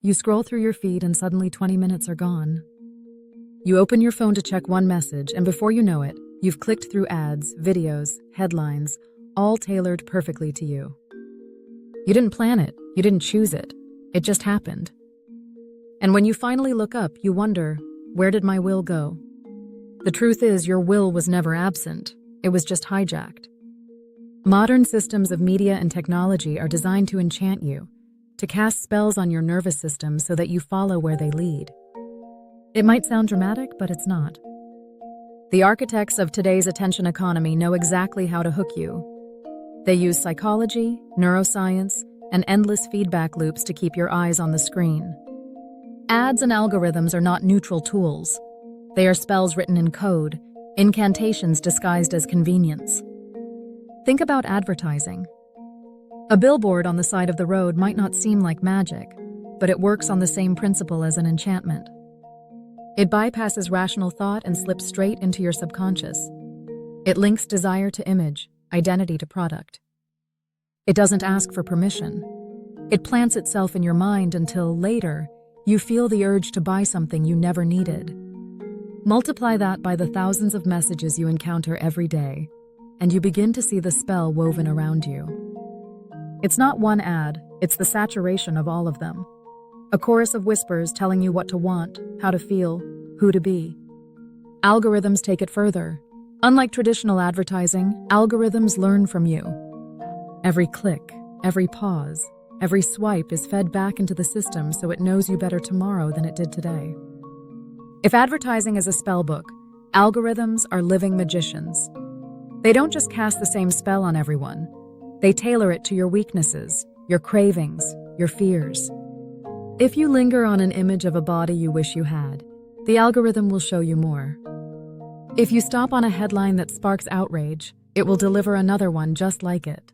You scroll through your feed and suddenly 20 minutes are gone. You open your phone to check one message, and before you know it, you've clicked through ads, videos, headlines, all tailored perfectly to you. You didn't plan it, you didn't choose it, it just happened. And when you finally look up, you wonder, where did my will go? The truth is, your will was never absent, it was just hijacked. Modern systems of media and technology are designed to enchant you, to cast spells on your nervous system so that you follow where they lead. It might sound dramatic, but it's not. The architects of today's attention economy know exactly how to hook you. They use psychology, neuroscience, and endless feedback loops to keep your eyes on the screen. Ads and algorithms are not neutral tools. They are spells written in code, incantations disguised as convenience. Think about advertising. A billboard on the side of the road might not seem like magic, but it works on the same principle as an enchantment. It bypasses rational thought and slips straight into your subconscious. It links desire to image, identity to product. It doesn't ask for permission. It plants itself in your mind until, later, you feel the urge to buy something you never needed. Multiply that by the thousands of messages you encounter every day, and you begin to see the spell woven around you. It's not one ad, it's the saturation of all of them. A chorus of whispers telling you what to want, how to feel, who to be. Algorithms take it further. Unlike traditional advertising, algorithms learn from you. Every click, every pause, every swipe is fed back into the system so it knows you better tomorrow than it did today. If advertising is a spell book, algorithms are living magicians. They don't just cast the same spell on everyone. They tailor it to your weaknesses, your cravings, your fears. If you linger on an image of a body you wish you had, the algorithm will show you more. If you stop on a headline that sparks outrage, it will deliver another one just like it.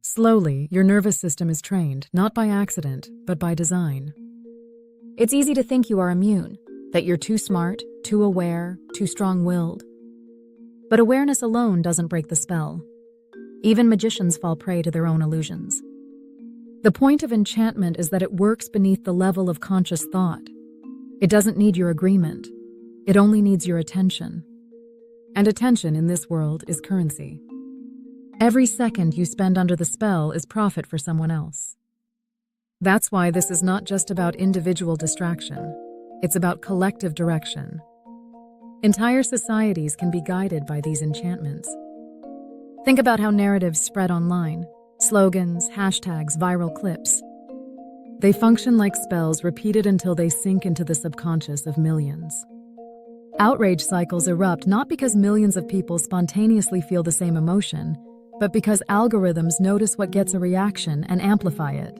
Slowly, your nervous system is trained, not by accident, but by design. It's easy to think you are immune, that you're too smart, too aware, too strong-willed. But awareness alone doesn't break the spell. Even magicians fall prey to their own illusions. The point of enchantment is that it works beneath the level of conscious thought. It doesn't need your agreement. It only needs your attention. And attention in this world is currency. Every second you spend under the spell is profit for someone else. That's why this is not just about individual distraction. It's about collective direction. Entire societies can be guided by these enchantments. Think about how narratives spread online. Slogans, hashtags, viral clips. They function like spells repeated until they sink into the subconscious of millions. Outrage cycles erupt not because millions of people spontaneously feel the same emotion, but because algorithms notice what gets a reaction and amplify it.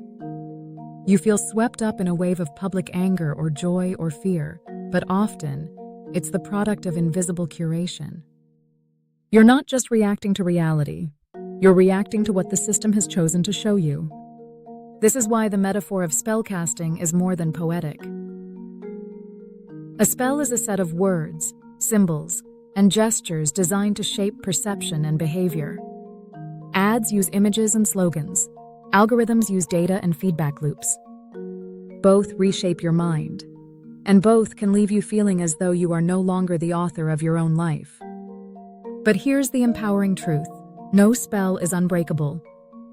You feel swept up in a wave of public anger or joy or fear, but often, it's the product of invisible curation. You're not just reacting to reality. You're reacting to what the system has chosen to show you. This is why the metaphor of spellcasting is more than poetic. A spell is a set of words, symbols, and gestures designed to shape perception and behavior. Ads use images and slogans. Algorithms use data and feedback loops. Both reshape your mind, and both can leave you feeling as though you are no longer the author of your own life. But here's the empowering truth. No spell is unbreakable.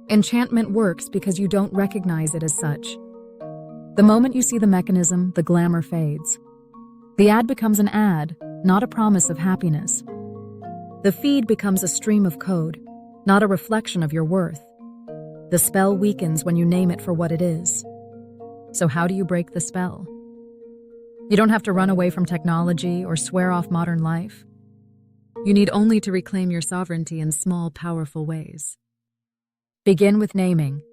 Enchantment works because you don't recognize it as such. The moment you see the mechanism, the glamour fades. The ad becomes an ad, not a promise of happiness. The feed becomes a stream of code, not a reflection of your worth. The spell weakens when you name it for what it is. So how do you break the spell? You don't have to run away from technology or swear off modern life. You need only to reclaim your sovereignty in small, powerful ways. Begin with naming.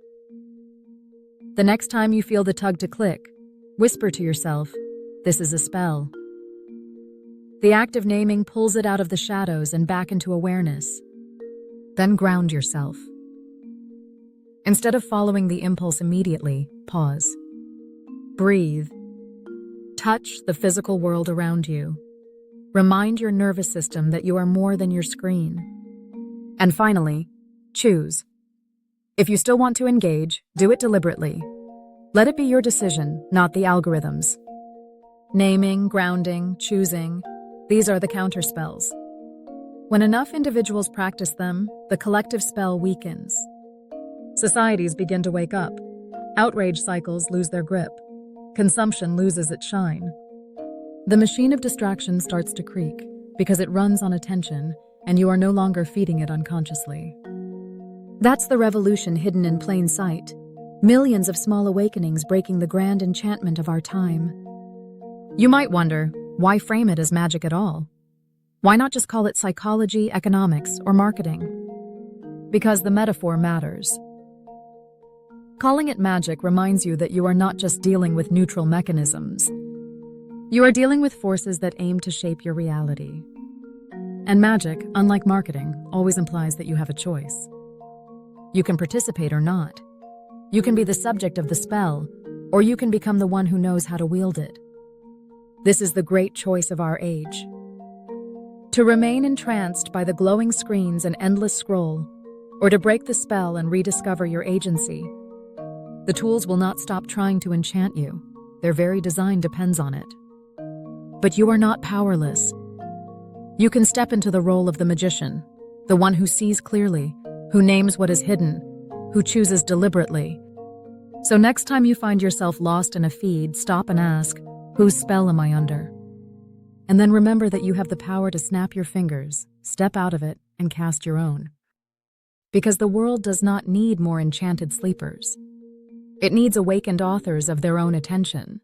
The next time you feel the tug to click, whisper to yourself, "This is a spell." The act of naming pulls it out of the shadows and back into awareness. Then ground yourself. Instead of following the impulse immediately, pause. Breathe. Touch the physical world around you. Remind your nervous system that you are more than your screen. And finally, choose. If you still want to engage, do it deliberately. Let it be your decision, not the algorithms. Naming, grounding, choosing, these are the counterspells. When enough individuals practice them, the collective spell weakens. Societies begin to wake up. Outrage cycles lose their grip. Consumption loses its shine. The machine of distraction starts to creak because it runs on attention and you are no longer feeding it unconsciously. That's the revolution hidden in plain sight. Millions of small awakenings breaking the grand enchantment of our time. You might wonder, why frame it as magic at all? Why not just call it psychology, economics, or marketing? Because the metaphor matters. Calling it magic reminds you that you are not just dealing with neutral mechanisms. You are dealing with forces that aim to shape your reality. And magic, unlike marketing, always implies that you have a choice. You can participate or not. You can be the subject of the spell, or you can become the one who knows how to wield it. This is the great choice of our age. To remain entranced by the glowing screens and endless scroll, or to break the spell and rediscover your agency. The tools will not stop trying to enchant you. Their very design depends on it. But you are not powerless. You can step into the role of the magician, the one who sees clearly, who names what is hidden, who chooses deliberately. So next time you find yourself lost in a feed, stop and ask, whose spell am I under? And then remember that you have the power to snap your fingers, step out of it, and cast your own. Because the world does not need more enchanted sleepers. It needs awakened authors of their own attention.